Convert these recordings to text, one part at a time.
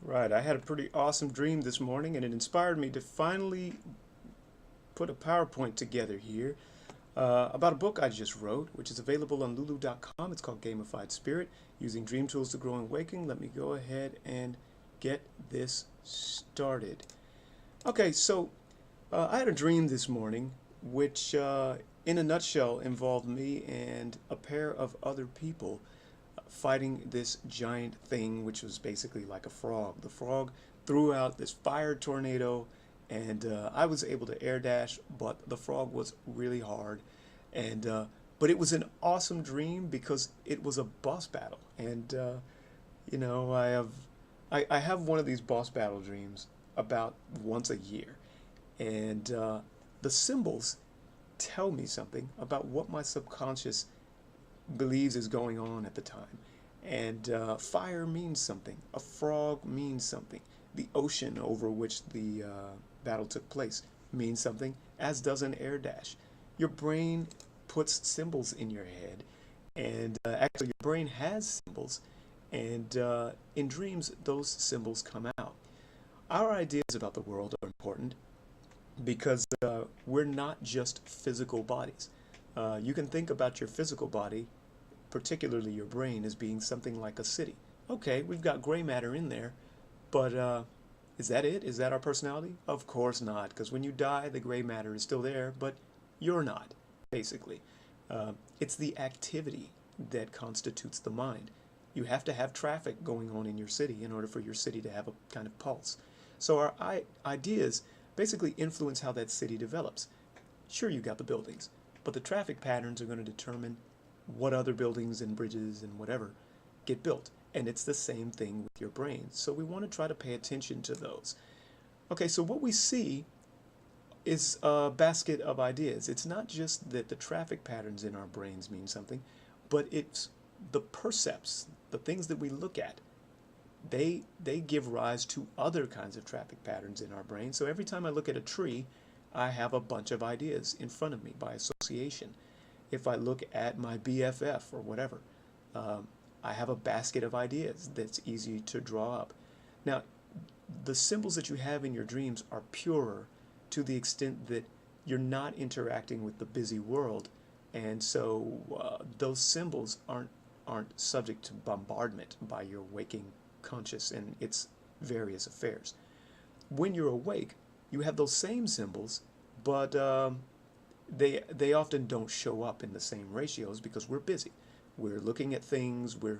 Right, I had a pretty awesome dream this morning, and it inspired me to finally put a PowerPoint together here about a book I just wrote, which is available on lulu.com. It's called Gamified Spirit, using dream tools to grow and waking. Let me go ahead and get this started. Okay, so I had a dream this morning, which, in a nutshell, involved me and a pair of other people fighting this giant thing, which was basically like a frog. The frog threw out this fire tornado, and I was able to air dash, but the frog was really hard. And but it was an awesome dream because it was a boss battle, and I have one of these boss battle dreams about once a year, and the symbols tell me something about what my subconscious believes is going on at the time. And fire means something. A frog means something. The ocean over which the battle took place means something, as does an air dash. Your brain puts symbols in your head, and actually, your brain has symbols, and in dreams, those symbols come out. Our ideas about the world are important because we're not just physical bodies. You can think about your physical body, particularly your brain, as being something like a city. Okay, we've got gray matter in there, but is that it? Is that our personality? Of course not, because when you die, the gray matter is still there, but you're not, basically. It's the activity that constitutes the mind. You have to have traffic going on in your city in order for your city to have a kind of pulse. So our ideas basically influence how that city develops. Sure, you got the buildings, but the traffic patterns are going to determine what other buildings and bridges and whatever get built. And it's the same thing with your brain. So we want to try to pay attention to those. Okay, so what we see is a basket of ideas. It's not just that the traffic patterns in our brains mean something, but it's the percepts, the things that we look at. They give rise to other kinds of traffic patterns in our brain. So every time I look at a tree, I have a bunch of ideas in front of me by association. If I look at my BFF or whatever, um, I have a basket of ideas that's easy to draw up. Now, the symbols that you have in your dreams are purer to the extent that you're not interacting with the busy world, and so those symbols aren't subject to bombardment by your waking conscious and its various affairs. When you're awake, you have those same symbols, but they often don't show up in the same ratios because we're busy. We're looking at things, we're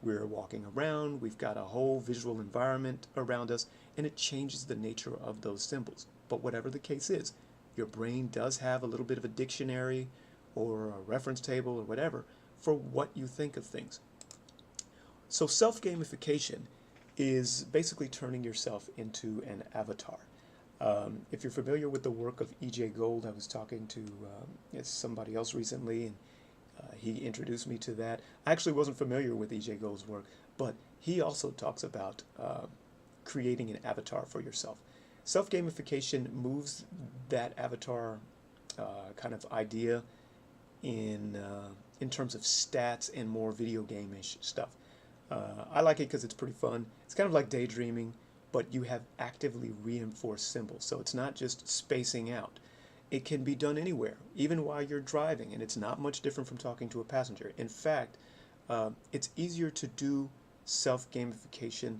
walking around, we've got a whole visual environment around us, and it changes the nature of those symbols. But whatever the case is, your brain does have a little bit of a dictionary or a reference table or whatever for what you think of things. So self-gamification is basically turning yourself into an avatar. If you're familiar with the work of E.J. Gold, I was talking to somebody else recently, and he introduced me to that. I actually wasn't familiar with E.J. Gold's work, but he also talks about creating an avatar for yourself. Self gamification moves that avatar kind of idea in terms of stats and more video game-ish stuff. I like it because it's pretty fun. It's kind of like daydreaming, but you have actively reinforced symbols. So it's not just spacing out. It can be done anywhere, even while you're driving, and it's not much different from talking to a passenger. In fact, it's easier to do self gamification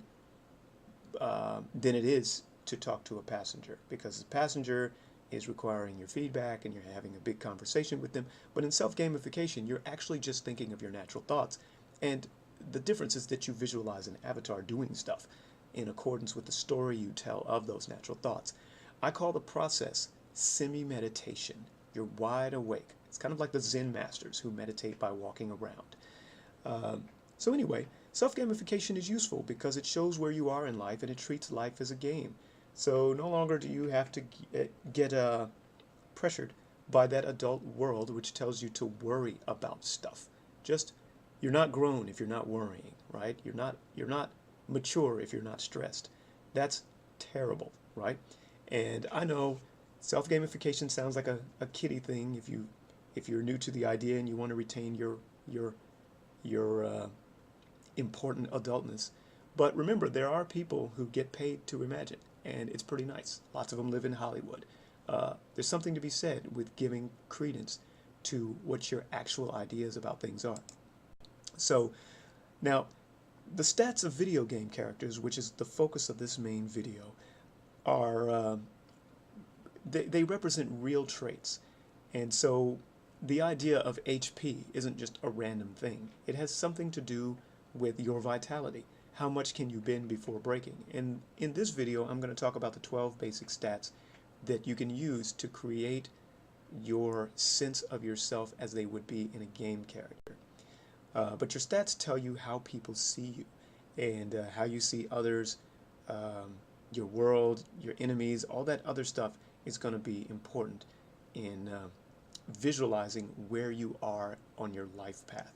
than it is to talk to a passenger because the passenger is requiring your feedback and you're having a big conversation with them. But in self gamification, you're actually just thinking of your natural thoughts. And the difference is that you visualize an avatar doing stuff in accordance with the story you tell of those natural thoughts. I call the process semi meditation. You're wide awake. It's kind of like the Zen masters who meditate by walking around. So, anyway, self gamification is useful because it shows where you are in life and it treats life as a game. So, no longer do you have to get pressured by that adult world which tells you to worry about stuff. Just you're not grown if you're not worrying, right? You're not mature if you're not stressed. That's terrible, right? And I know self-gamification sounds like a kiddie thing if you're new to the idea and you want to retain your important adultness. But remember, there are people who get paid to imagine, and it's pretty nice. Lots of them live in Hollywood. There's something to be said with giving credence to what your actual ideas about things are. So now, the stats of video game characters, which is the focus of this main video, are they represent real traits. And so the idea of HP isn't just a random thing. It has something to do with your vitality. How much can you bend before breaking? And in this video, I'm going to talk about the 12 basic stats that you can use to create your sense of yourself as they would be in a game character. But your stats tell you how people see you and how you see others, your world, your enemies, all that other stuff is going to be important in visualizing where you are on your life path.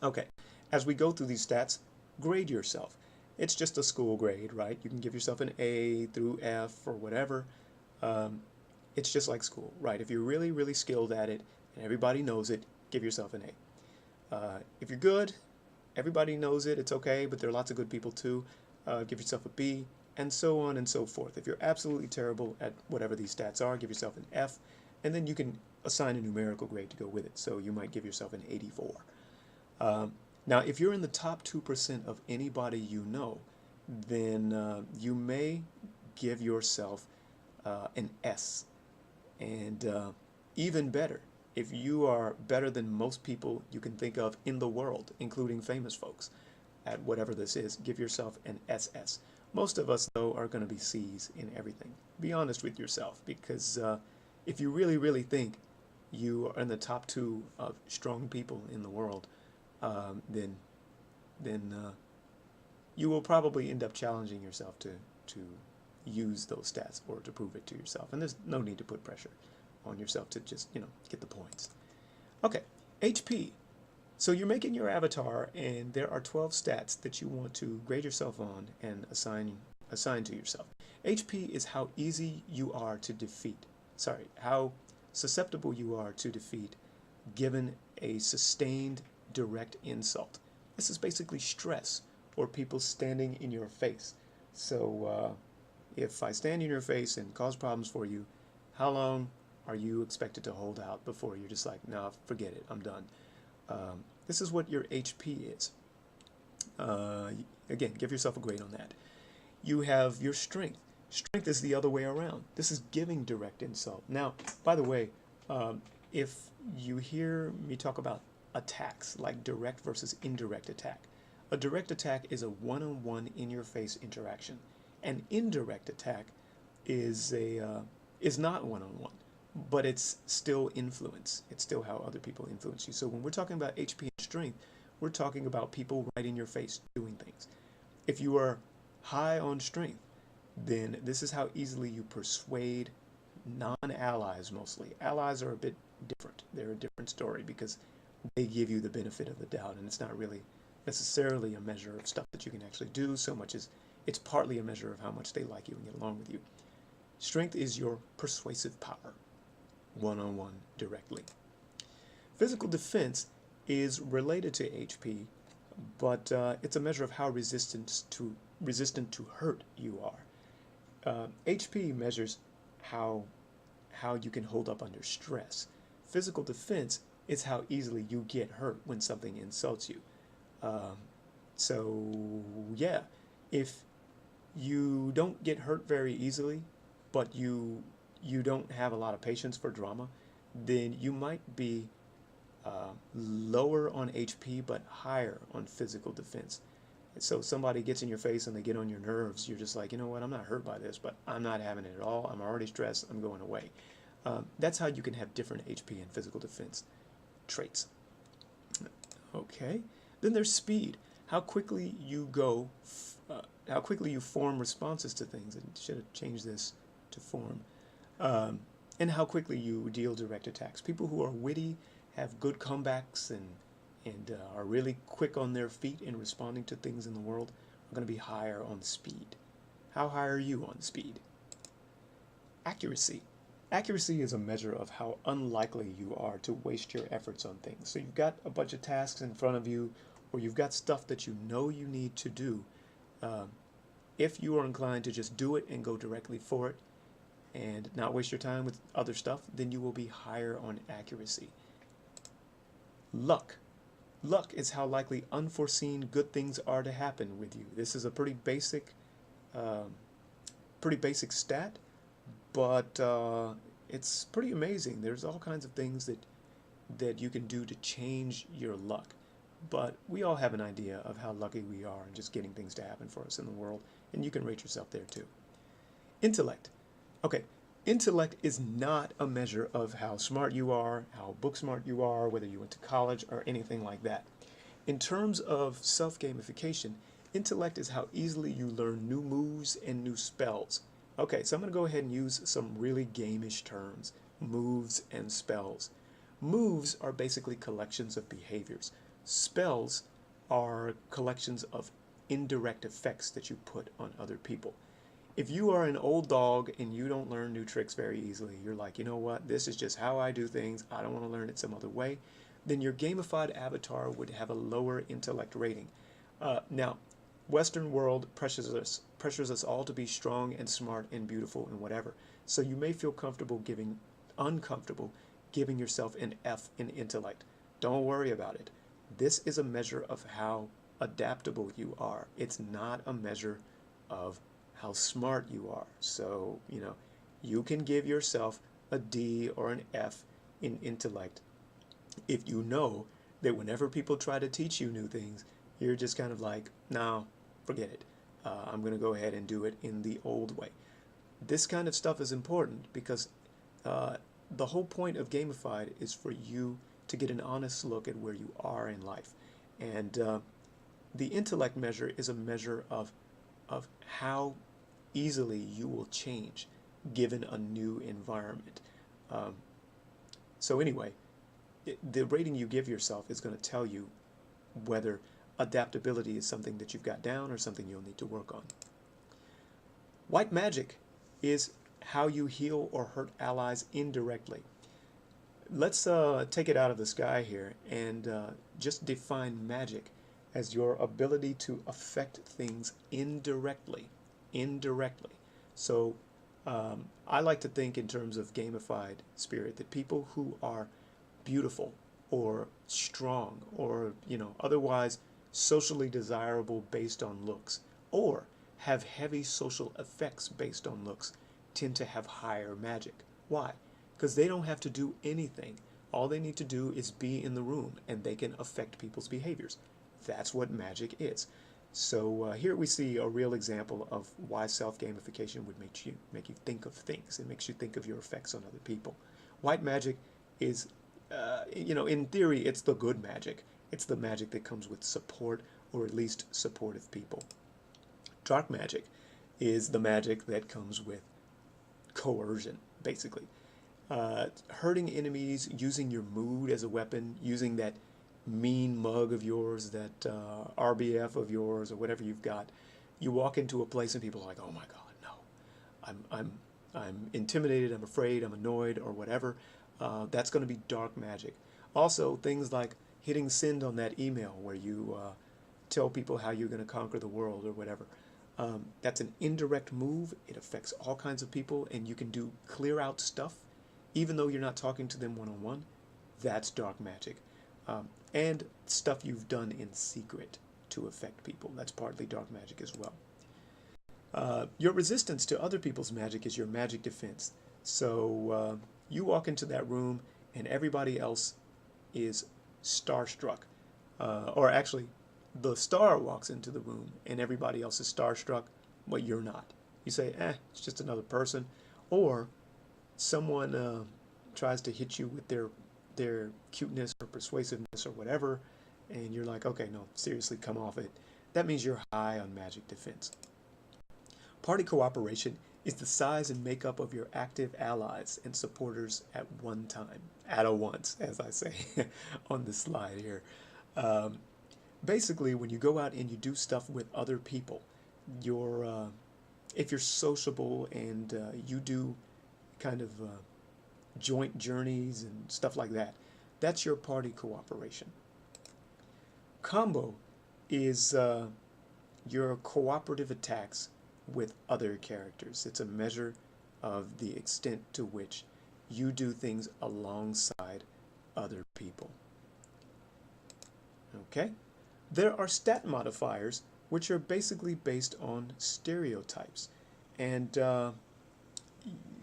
Okay, as we go through these stats, grade yourself. It's just a school grade, right? You can give yourself an A through F or whatever. It's just like school, right? If you're really, really skilled at it and everybody knows it, give yourself an A. If you're good, everybody knows it, it's okay, but there are lots of good people too. Give yourself a B, and so on and so forth. If you're absolutely terrible at whatever these stats are, give yourself an F, and then you can assign a numerical grade to go with it. So you might give yourself an 84. Now, if you're in the top 2% of anybody you know, then you may give yourself an S. And even better, if you are better than most people you can think of in the world, including famous folks, at whatever this is, give yourself an SS. Most of us, though, are going to be C's in everything. Be honest with yourself, because if you really, really think you are in the top 2 of strong people in the world, then you will probably end up challenging yourself to use those stats or to prove it to yourself. And there's no need to put pressure on yourself to just, get the points. Okay, HP. So you're making your avatar, and there are 12 stats that you want to grade yourself on and assign to yourself. HP is how easy you are to defeat. Sorry, how susceptible you are to defeat given a sustained direct insult. This is basically stress or people standing in your face. So if I stand in your face and cause problems for you, how long are you expected to hold out before you're just like, no, forget it, I'm done? This is what your HP is. Again, give yourself a grade on that. You have your strength. Strength is the other way around. This is giving direct insult. Now, by the way, if you hear me talk about attacks, like direct versus indirect attack, a direct attack is a one-on-one in-your-face interaction. An indirect attack is not one-on-one, but it's still influence. It's still how other people influence you. So when we're talking about HP and strength, we're talking about people right in your face doing things. If you are high on strength, then this is how easily you persuade non-allies mostly. Allies are a bit different. They're a different story because they give you the benefit of the doubt, and it's not really necessarily a measure of stuff that you can actually do so much as it's partly a measure of how much they like you and get along with you. Strength is your persuasive power, one-on-one directly. Physical defense is related to HP, but it's a measure of how resistant to hurt you are. HP measures how you can hold up under stress. Physical defense is how easily you get hurt when something insults you. So yeah, if you don't get hurt very easily, but you don't have a lot of patience for drama, then you might be lower on HP but higher on physical defense. So somebody gets in your face and they get on your nerves, you're just like, you know what, I'm not hurt by this, but I'm not having it at all. I'm already stressed. I'm going away. That's how you can have different HP and physical defense traits. Okay. Then there's speed. How quickly you how quickly you form responses to things. I should have changed this to form. And how quickly you deal direct attacks. People who are witty, have good comebacks, and are really quick on their feet in responding to things in the world are going to be higher on speed. How high are you on speed? Accuracy. Accuracy is a measure of how unlikely you are to waste your efforts on things. So you've got a bunch of tasks in front of you, or you've got stuff that you know you need to do, um, if you are inclined to just do it and go directly for it and not waste your time with other stuff, then you will be higher on accuracy. Luck. Luck is how likely unforeseen good things are to happen with you. This is a um, pretty basic stat, but it's pretty amazing. There's all kinds of things that you can do to change your luck. But we all have an idea of how lucky we are in just getting things to happen for us in the world, and you can rate yourself there too. Intellect. Okay, intellect is not a measure of how smart you are, how book smart you are, whether you went to college or anything like that. In terms of self-gamification, intellect is how easily you learn new moves and new spells. Okay, so I'm going to go ahead and use some really gamish terms, moves and spells. Moves are basically collections of behaviors. Spells are collections of indirect effects that you put on other people. If you are an old dog and you don't learn new tricks very easily, you're like, you know what, this is just how I do things, I don't want to learn it some other way, then your gamified avatar would have a lower intellect rating. Now, Western world pressures us all to be strong and smart and beautiful and whatever. So you may feel uncomfortable giving yourself an F in intellect. Don't worry about it. This is a measure of how adaptable you are. It's not a measure of how smart you are. So, you can give yourself a D or an F in intellect if you know that whenever people try to teach you new things, you're just kind of like, no, forget it. I'm going to go ahead and do it in the old way. This kind of stuff is important because the whole point of Gamified is for you to get an honest look at where you are in life. And the intellect measure is a measure of how easily you will change given a new environment. Um, so anyway, the rating you give yourself is going to tell you whether adaptability is something that you've got down or something you'll need to work on. White magic is how you heal or hurt allies indirectly. Let's take it out of the sky here and just define magic as your ability to affect things indirectly. Indirectly. So I like to think in terms of gamified spirit that people who are beautiful or strong or otherwise socially desirable based on looks or have heavy social effects based on looks tend to have higher magic. Why? Because they don't have to do anything. All they need to do is be in the room and they can affect people's behaviors. That's what magic is. So here we see a real example of why self-gamification would make you think of things. It makes you think of your effects on other people. White magic is, in theory, it's the good magic. It's the magic that comes with support or at least supportive people. Dark magic is the magic that comes with coercion, basically. Hurting enemies, using your mood as a weapon, using that mean mug of yours, that RBF of yours, or whatever you've got. You walk into a place and people are like, "Oh my God, no! I'm intimidated. I'm afraid. I'm annoyed, or whatever." That's going to be dark magic. Also, things like hitting send on that email where you tell people how you're going to conquer the world or whatever. That's an indirect move. It affects all kinds of people, and you can do clear out stuff, even though you're not talking to them one-on-one. That's dark magic. And stuff you've done in secret to affect people. That's partly dark magic as well. Your resistance to other people's magic is your magic defense. So you walk into that room and everybody else is starstruck. Or actually, the star walks into the room and everybody else is starstruck, but you're not. You say, it's just another person. Or someone tries to hit you with their cuteness or persuasiveness or whatever, and you're like, okay, no, seriously, come off it. That means you're high on magic defense. Party cooperation is the size and makeup of your active allies and supporters at one time, at a once, as I say on the slide here. Basically, when you go out and you do stuff with other people, if you're sociable and you do kind of joint journeys and stuff like that, that's your party cooperation. Combo is your cooperative attacks with other characters. It's a measure of the extent to which you do things alongside other people. Okay? There are stat modifiers which are basically based on stereotypes. And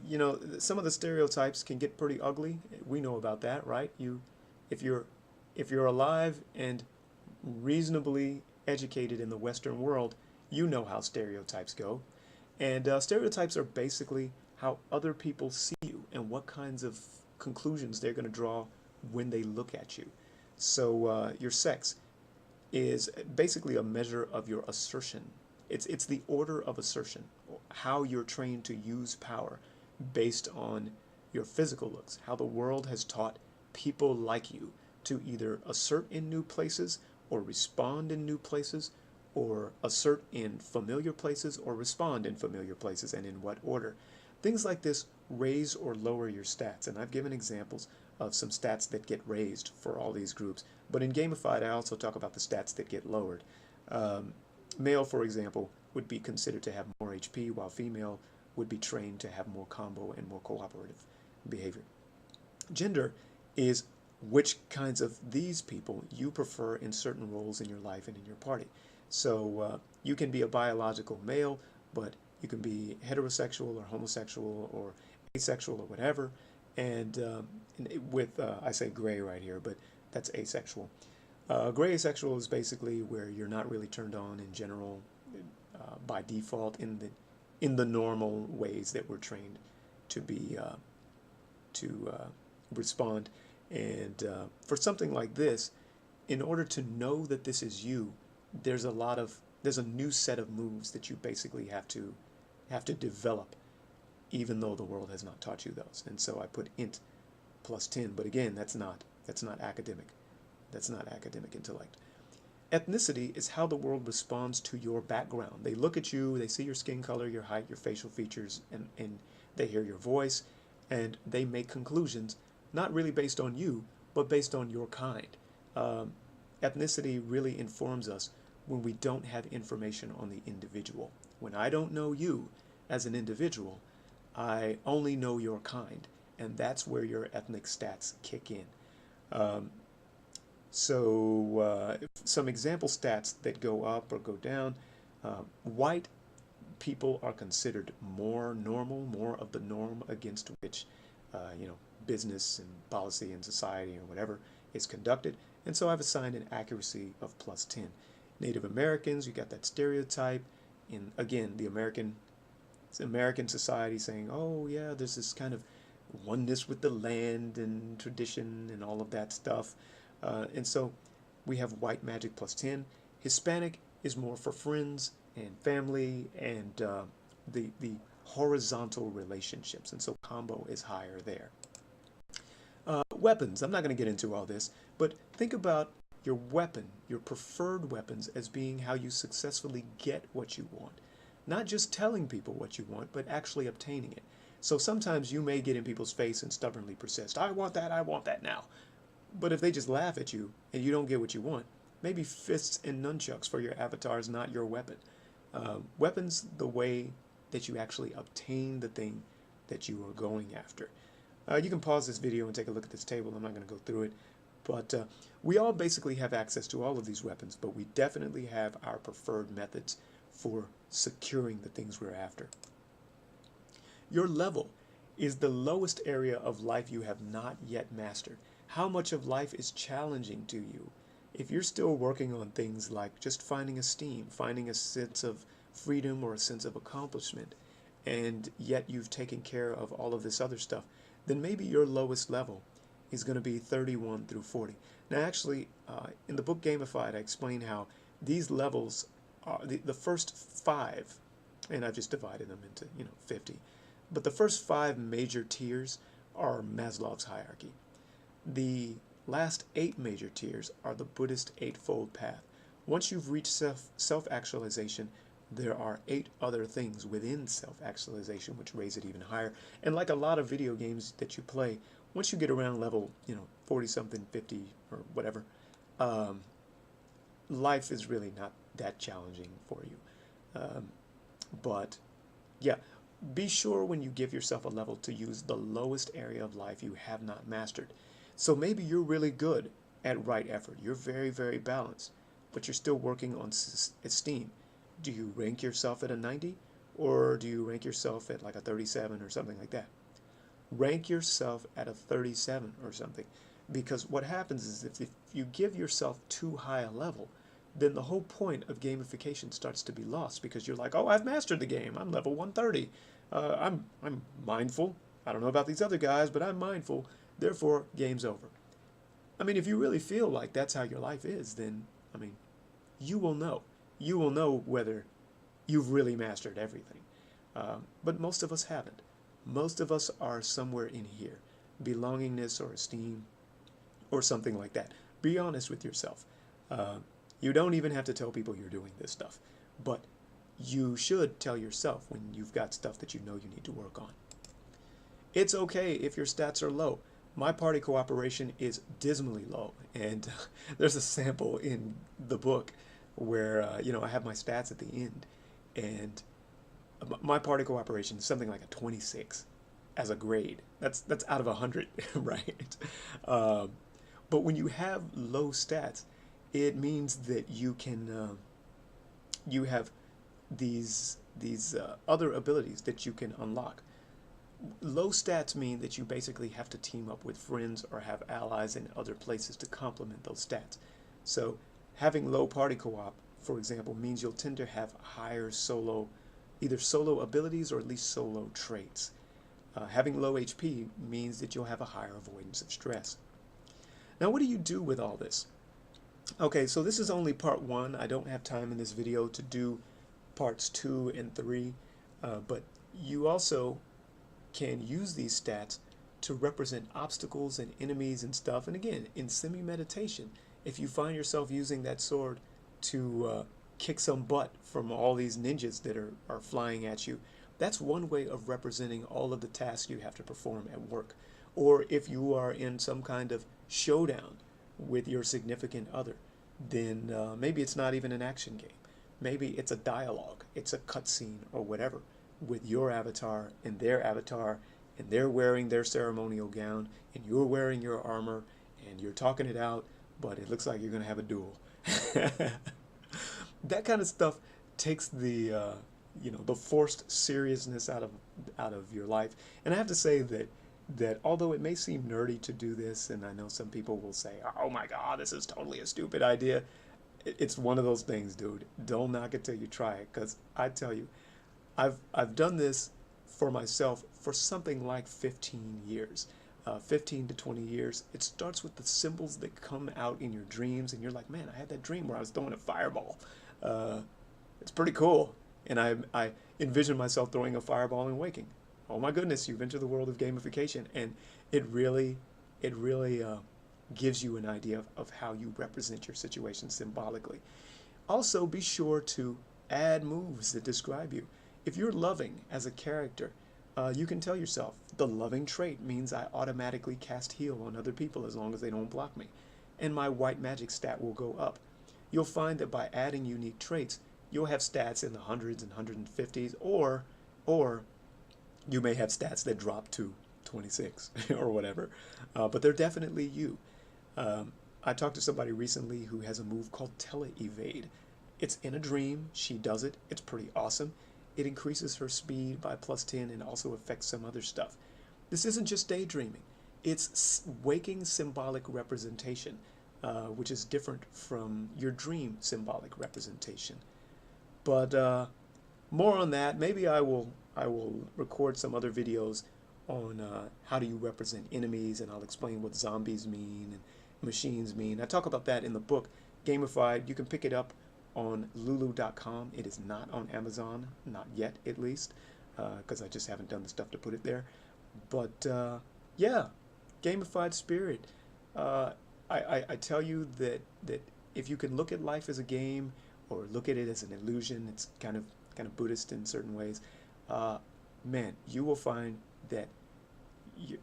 you know, some of the stereotypes can get pretty ugly. We know about that, right? If you're if you're alive and reasonably educated in the Western world, you know how stereotypes go. And stereotypes are basically how other people see you and what kinds of conclusions they're going to draw when they look at you. So your sex is basically a measure of your assertion. It's the order of assertion, how you're trained to use power based on your physical looks, how the world has taught people like you to either assert in new places or respond in new places, or assert in familiar places or respond in familiar places, and in what order. Things like this raise or lower your stats, and I've given examples of some stats that get raised for all these groups. But in Gamified, I also talk about the stats that get lowered. Male, for example, would be considered to have more HP, while female would be trained to have more combo and more cooperative behavior. Gender is which kinds of these people you prefer in certain roles in your life and in your party. So you can be a biological male, but you can be heterosexual or homosexual or asexual or whatever. And with, I say gray right here, but that's asexual. Gray asexual is basically where you're not really turned on in general by default in the normal ways that we're trained to be to respond. And for something like this, in order to know that this is you, there's a new set of moves that you basically have to develop, even though the world has not taught you those. And so I put int plus 10, but again, that's not academic. That's not academic intellect. Ethnicity is how the world responds to your background. They look at you, they see your skin color, your height, your facial features, and they hear your voice, and they make conclusions, not really based on you, but based on your kind. Ethnicity really informs us when we don't have information on the individual. When I don't know you as an individual, I only know your kind, and that's where your ethnic stats kick in. Some example stats that go up or go down. White people are considered more normal, more of the norm against which business and policy and society or whatever is conducted. And so I've assigned an accuracy of plus 10. Native Americans, you got that stereotype. In again, the American society saying, oh yeah, there's this kind of oneness with the land and tradition and all of that stuff. And so we have white magic plus 10. Hispanic is more for friends and family and the horizontal relationships. And so combo is higher there. Weapons. I'm not going to get into all this, but think about your weapon, your preferred weapons, as being how you successfully get what you want. Not just telling people what you want, but actually obtaining it. So sometimes you may get in people's face and stubbornly persist. I want that now. But if they just laugh at you and you don't get what you want, maybe fists and nunchucks for your avatar is not your weapon. Weapons, the way that you actually obtain the thing that you are going after. You can pause this video and take a look at this table. I'm not going to go through it. But we all basically have access to all of these weapons, but we definitely have our preferred methods for securing the things we're after. Your level is the lowest area of life you have not yet mastered. How much of life is challenging to you? If you're still working on things like just finding esteem, finding a sense of freedom or a sense of accomplishment, and yet you've taken care of all of this other stuff, then maybe your lowest level is going to be 31 through 40. Now actually, in the book Gamified, I explain how these levels are the first 5, and I've just divided them into 50, but the first 5 major tiers are Maslow's hierarchy. The last 8 major tiers are the Buddhist Eightfold Path. Once you've reached self-actualization, there are 8 other things within self-actualization which raise it even higher. And like a lot of video games that you play, once you get around level 40 something, 50 or whatever, life is really not that challenging for you. But yeah, be sure when you give yourself a level to use the lowest area of life you have not mastered. So maybe you're really good at right effort. You're very, very balanced, but you're still working on esteem. Do you rank yourself at a 90, or do you rank yourself at like a 37 or something like that? Rank yourself at a 37 or something. Because what happens is if you give yourself too high a level, then the whole point of gamification starts to be lost because you're like, oh, I've mastered the game. I'm level 130. I'm mindful. I don't know about these other guys, but I'm mindful. Therefore, game's over. I mean, if you really feel like that's how your life is, then, I mean, you will know. You will know whether you've really mastered everything. But most of us haven't. Most of us are somewhere in here, belongingness or esteem or something like that. Be honest with yourself. You don't even have to tell people you're doing this stuff, but you should tell yourself when you've got stuff that you know you need to work on. It's okay if your stats are low. My party cooperation is dismally low, and there's a sample in the book where I have my stats at the end, and my party cooperation is something like a 26 as a grade. That's out of 100, right? But when you have low stats, it means that you have these other abilities that you can unlock. Low stats mean that you basically have to team up with friends or have allies in other places to complement those stats. So having low party co-op, for example, means you'll tend to have higher either solo abilities or at least solo traits. Having low HP means that you'll have a higher avoidance of stress. Now, what do you do with all this? Okay, so this is only part 1. I don't have time in this video to do parts 2 and 3, but you also can use these stats to represent obstacles and enemies and stuff. And again, in semi-meditation, if you find yourself using that sword to kick some butt from all these ninjas that are flying at you, that's one way of representing all of the tasks you have to perform at work. Or if you are in some kind of showdown with your significant other, then maybe it's not even an action game. Maybe it's a dialogue, it's a cutscene or whatever with your avatar, and they're wearing their ceremonial gown, and you're wearing your armor, and you're talking it out, but it looks like you're going to have a duel. That kind of stuff takes the forced seriousness out of your life. And I have to say that although it may seem nerdy to do this, and I know some people will say, oh my God, this is totally a stupid idea. It's one of those things, dude. Don't knock it till you try it, because I tell you, I've done this for myself for something like 15 years. 15 to 20 years. It starts with the symbols that come out in your dreams, and you're like, man, I had that dream where I was throwing a fireball. It's pretty cool. And I envision myself throwing a fireball and waking. Oh my goodness, you've entered the world of gamification, and it really gives you an idea of how you represent your situation symbolically. Also, be sure to add moves that describe you. If you're loving as a character, you can tell yourself, the loving trait means I automatically cast heal on other people as long as they don't block me, and my white magic stat will go up. You'll find that by adding unique traits, you'll have stats in the hundreds and 150s, or you may have stats that drop to 26 or whatever, but they're definitely you. I talked to somebody recently who has a move called Tele-Evade. It's in a dream. She does it. It's pretty awesome. It increases her speed by +10 and also affects some other stuff. This isn't just daydreaming. It's waking symbolic representation, which is different from your dream symbolic representation. But more on that. Maybe I will record some other videos on how do you represent enemies, and I'll explain what zombies mean and machines mean. I talk about that in the book, Gamified. You can pick it up on lulu.com. It is not on Amazon, not yet at least, because I just haven't done the stuff to put it there. But yeah, Gamified Spirit. I tell you that if you can look at life as a game or look at it as an illusion, it's kind of Buddhist in certain ways, man, you will find that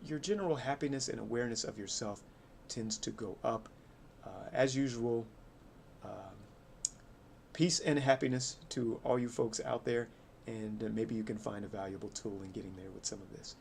your general happiness and awareness of yourself tends to go up. As usual, Peace and happiness to all you folks out there, and maybe you can find a valuable tool in getting there with some of this.